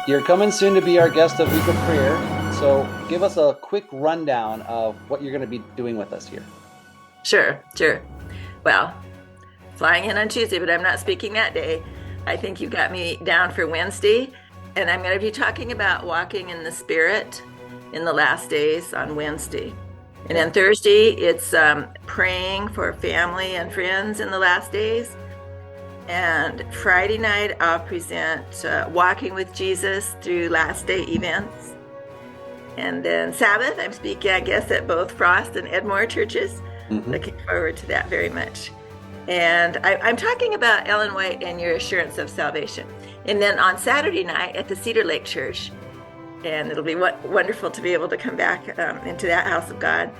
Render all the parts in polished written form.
You're coming soon to be our guest of Week of Prayer. So give us a quick rundown of what you're going to be doing with us here. Sure. Well, flying in on Tuesday, but I'm not speaking that day. I think you've got me down for Wednesday, and I'm going to be talking about walking in the Spirit in the last days on Wednesday. And Okay. then Thursday, it's praying for family and friends in the last days. And Friday night, I'll present walking with Jesus through last day events. And then Sabbath, I'm speaking, I guess, at both Frost and Edmore churches. Mm-hmm. Looking forward to that very much. And I'm talking about Ellen White and your assurance of salvation. And then on Saturday night at the Cedar Lake Church, and it'll be wonderful to be able to come back into that house of God.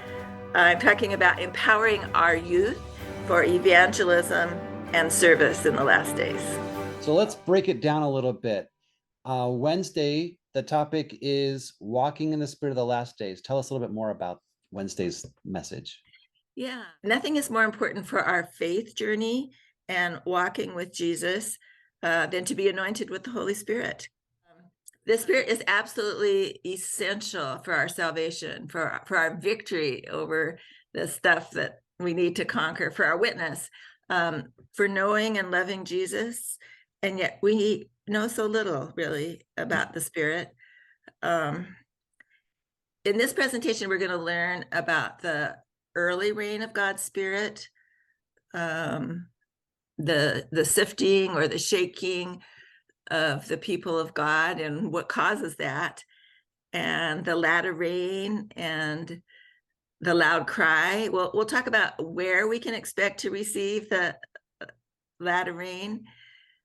I'm talking about empowering our youth for evangelism and service in the last days. So let's break it down a little bit. Wednesday, the topic is walking in the spirit of the last days. Tell us a little bit more about Wednesday's message. Yeah, nothing is more important for our faith journey and walking with Jesus than to be anointed with the Holy Spirit. The Spirit is absolutely essential for our salvation, for our victory over the stuff that we need to conquer, for our witness, for knowing and loving Jesus. And yet we know so little really about the Spirit. Um, in this presentation, we're going to learn about the early reign of God's Spirit, um, the sifting or the shaking of the people of God and what causes that, and the latter rain and the loud cry. We'll talk about where we can expect to receive the latter rain,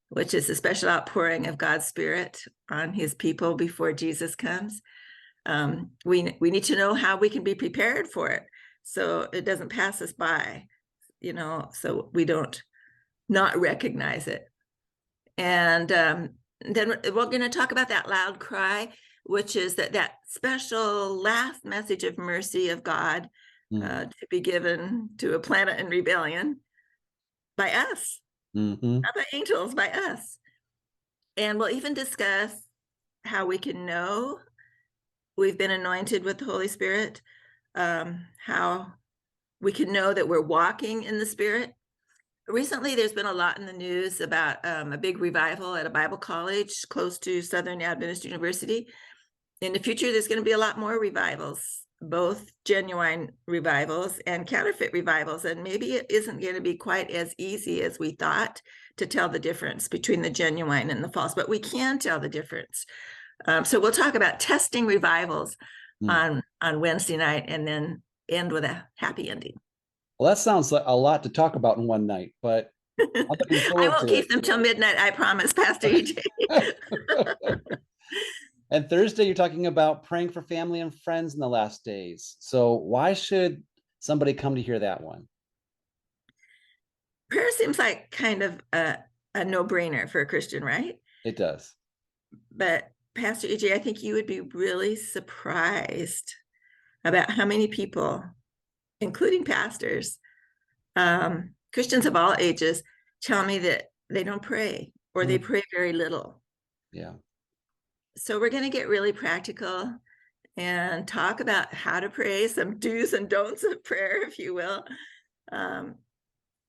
which is a special outpouring of God's Spirit on his people before Jesus comes. We need to know how we can be prepared for it so it doesn't pass us by, so we don't not recognize it. And then we're going to talk about that loud cry, which is that special last message of mercy of God to be given to a planet in rebellion by us, Mm-hmm. not by angels, by us. And we'll even discuss how we can know we've been anointed with the Holy Spirit, how we can know that we're walking in the Spirit. Recently, there's been a lot in the news about a big revival at a Bible college close to Southern Adventist University. In the future, there's going to be a lot more revivals, both genuine revivals and counterfeit revivals. And maybe it isn't going to be quite as easy as we thought to tell the difference between the genuine and the false, but we can tell the difference. So we'll talk about testing revivals on Wednesday night and then end with a happy ending. Well, that sounds like a lot to talk about in one night, but I'm looking I forward won't to keep them till midnight, I promise, Pastor EJ. it. And Thursday, you're talking about praying for family and friends in the last days. So why should somebody come to hear that one? Prayer seems like kind of a no-brainer for a Christian, right? It does. But Pastor EJ, I think you would be really surprised about how many people, including pastors, Christians of all ages, tell me that they don't pray or they pray very little. Yeah. So we're going to get really practical and talk about how to pray, some do's and don'ts of prayer, if you will. And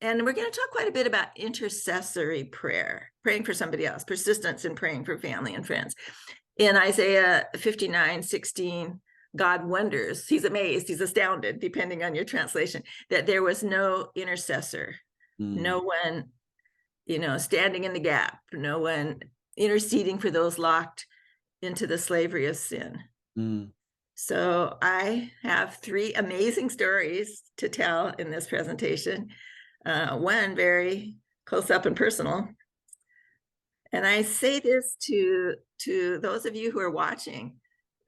we're going to talk quite a bit about intercessory prayer, praying for somebody else, persistence in praying for family and friends. In Isaiah 59:16, God wonders, he's amazed, he's astounded, depending on your translation, that there was no intercessor, no one, standing in the gap, no one interceding for those locked into the slavery of sin. So I have three amazing stories to tell in this presentation. One very close up and personal. And I say this to those of you who are watching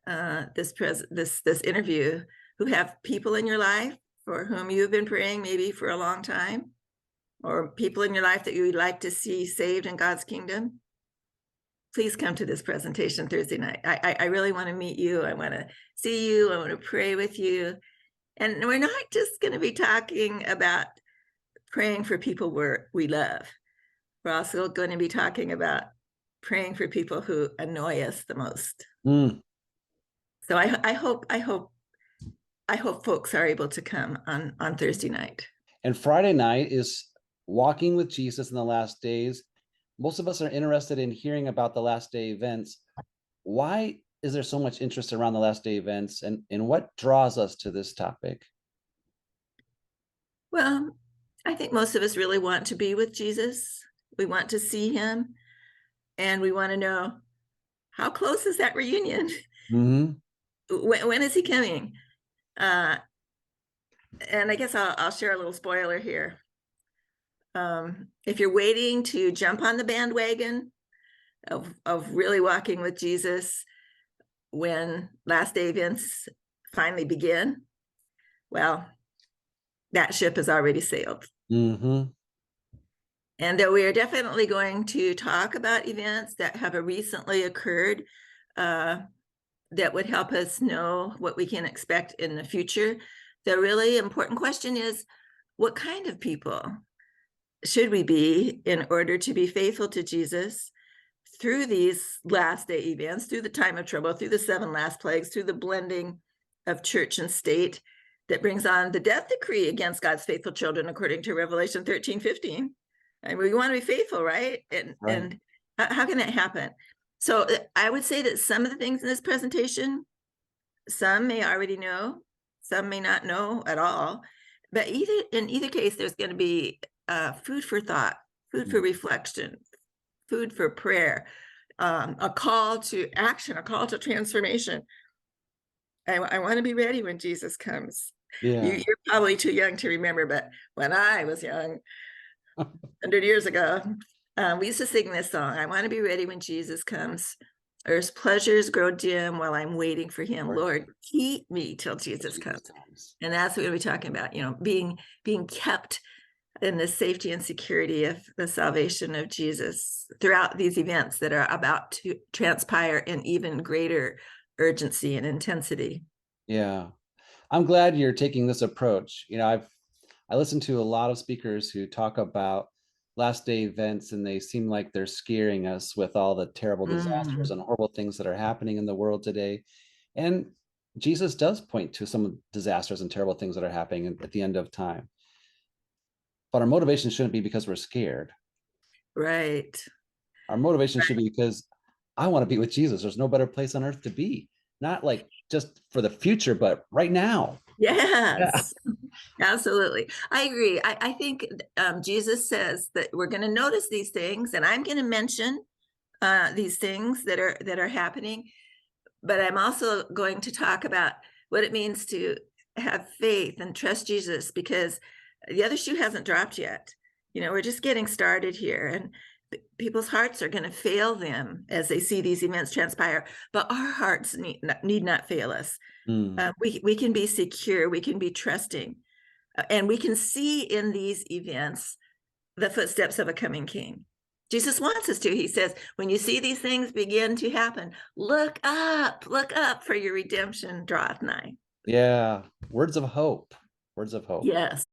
this interview, who have people in your life for whom you've been praying maybe for a long time, or people in your life that you would like to see saved in God's kingdom. Please come to this presentation Thursday night. I really want to meet you. I want to see you. I want to pray with you. And we're not just going to be talking about praying for people we love. We're also going to be talking about praying for people who annoy us the most. Mm. So I hope folks are able to come on Thursday night. And Friday night is Walking with Jesus in the Last Days. Most of us are interested in hearing about the last day events. Why is there so much interest around the last day events, and what draws us to this topic? Well, I think most of us really want to be with Jesus. We want to see him, and we want to know, how close is that reunion? Mm-hmm. When is he coming? And I guess I'll share a little spoiler here. If you're waiting to jump on the bandwagon of really walking with Jesus when last day events finally begin, well, that ship has already sailed. Mm-hmm. And we are definitely going to talk about events that have recently occurred that would help us know what we can expect in the future. The really important question is, what kind of people should we be in order to be faithful to Jesus through these last day events, through the time of trouble, through the 7 last plagues, through the blending of church and state that brings on the death decree against God's faithful children, according to Revelation 13:15. And we want to be faithful, right? And how can that happen? So I would say that some of the things in this presentation, some may already know, some may not know at all. But in either case, there's going to be food for thought, food for reflection, food for prayer, a call to action, a call to transformation. I want to be ready when Jesus comes. Yeah. You're probably too young to remember, but when I was young, 100 years ago, we used to sing this song, I want to be ready when Jesus comes. Earth's pleasures grow dim while I'm waiting for him. Lord, keep me till Jesus comes. And that's what we're talking about, being kept in the safety and security of the salvation of Jesus throughout these events that are about to transpire in even greater urgency and intensity. Yeah. I'm glad you're taking this approach. I listen to a lot of speakers who talk about last day events, and they seem like they're scaring us with all the terrible disasters and horrible things that are happening in the world today. And Jesus does point to some disasters and terrible things that are happening at the end of time. But our motivation shouldn't be because we're scared. Right. Our motivation should be because I want to be with Jesus. There's no better place on earth to be. Not like just for the future, but right now. Yes, absolutely. I agree. I think Jesus says that we're going to notice these things, and I'm going to mention these things that are happening. But I'm also going to talk about what it means to have faith and trust Jesus, because the other shoe hasn't dropped yet. We're just getting started here, and people's hearts are going to fail them as they see these events transpire, but our hearts need not fail us. We can be secure, we can be trusting, and we can see in these events the footsteps of a coming king. Jesus wants us to. He says, when you see these things begin to happen, look up, for your redemption draweth nigh. Yeah. Words of hope. Words of hope. Yes.